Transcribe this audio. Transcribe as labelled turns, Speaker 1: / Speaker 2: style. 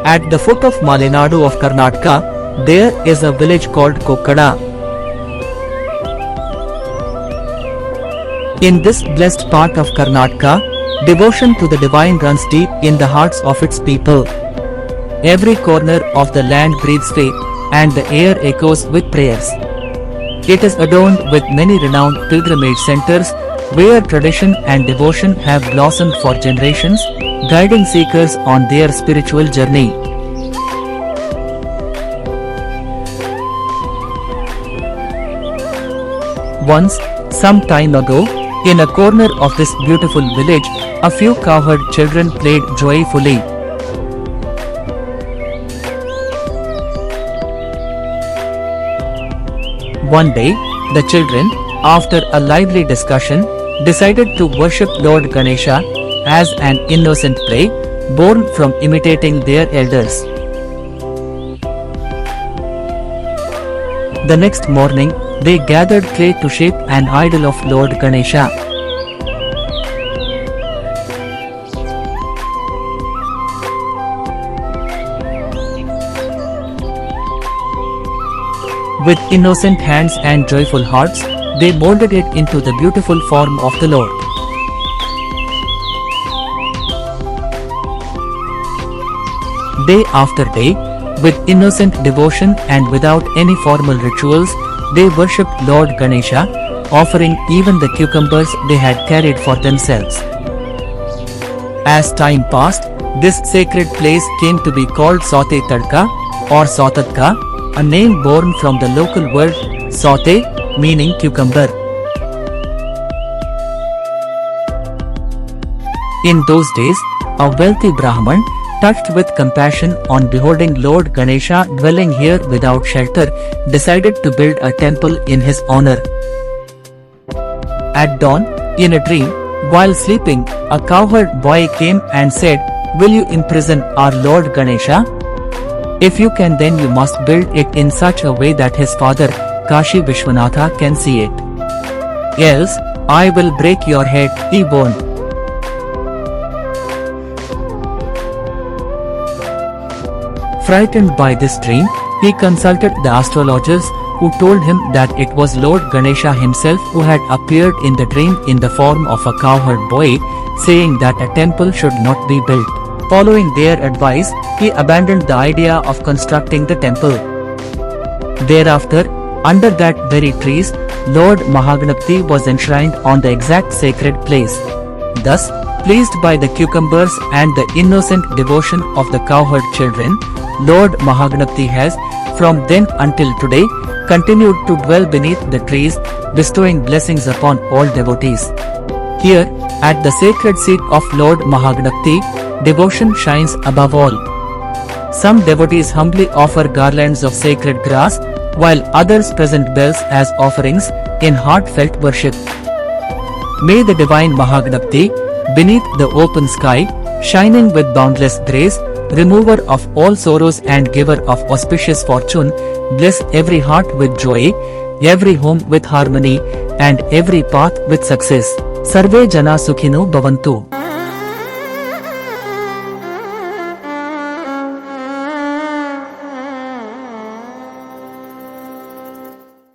Speaker 1: At the foot of Tulunadu of Karnataka, there is a village called Kokkada. In this blessed part of Karnataka, devotion to the divine runs deep in the hearts of its people. Every corner of the land breathes faith, and the air echoes with prayers. It is adorned with many renowned pilgrimage centers, where tradition and devotion have blossomed for generations, guiding seekers on their spiritual journey. Once, some time ago, in a corner of this beautiful village, a few cowherd children played joyfully. One day, the children, after a lively discussion, decided to worship Lord Ganesha as an innocent play, born from imitating their elders. The next morning, they gathered clay to shape an idol of Lord Ganesha. With innocent hands and joyful hearts, they molded it into the beautiful form of the Lord. Day after day, with innocent devotion and without any formal rituals, they worshipped Lord Ganesha, offering even the cucumbers they had carried for themselves. As time passed, this sacred place came to be called Southadka or Southadka, a name born from the local word saute, meaning cucumber. In those days, a wealthy Brahman, touched with compassion on beholding Lord Ganesha dwelling here without shelter, decided to build a temple in his honor. At dawn, in a dream, while sleeping, a cowherd boy came and said, "Will you imprison our Lord Ganesha? If you can, then you must build it in such a way that his father, Kashi Vishwanatha, can see it. Else, I will break your head," he warned. Frightened by this dream, he consulted the astrologers, who told him that it was Lord Ganesha himself who had appeared in the dream in the form of a cowherd boy, saying that a temple should not be built. Following their advice, he abandoned the idea of constructing the temple. Thereafter, under that very trees, Lord Mahagaɲapathi was enshrined on the exact sacred place. Thus, pleased by the cucumbers and the innocent devotion of the cowherd children, Lord Mahagaɲapathi has, from then until today, continued to dwell beneath the trees, bestowing blessings upon all devotees. Here, at the sacred seat of Lord Mahagaɲapathi, devotion shines above all. Some devotees humbly offer garlands of sacred grass, while others present bells as offerings in heartfelt worship. May the divine Mahagaɲapathi, beneath the open sky, shining with boundless grace, remover of all sorrows and giver of auspicious fortune, bless every heart with joy, every home with harmony, and every path with success. Sarve Jana Sukhino Bhavantu.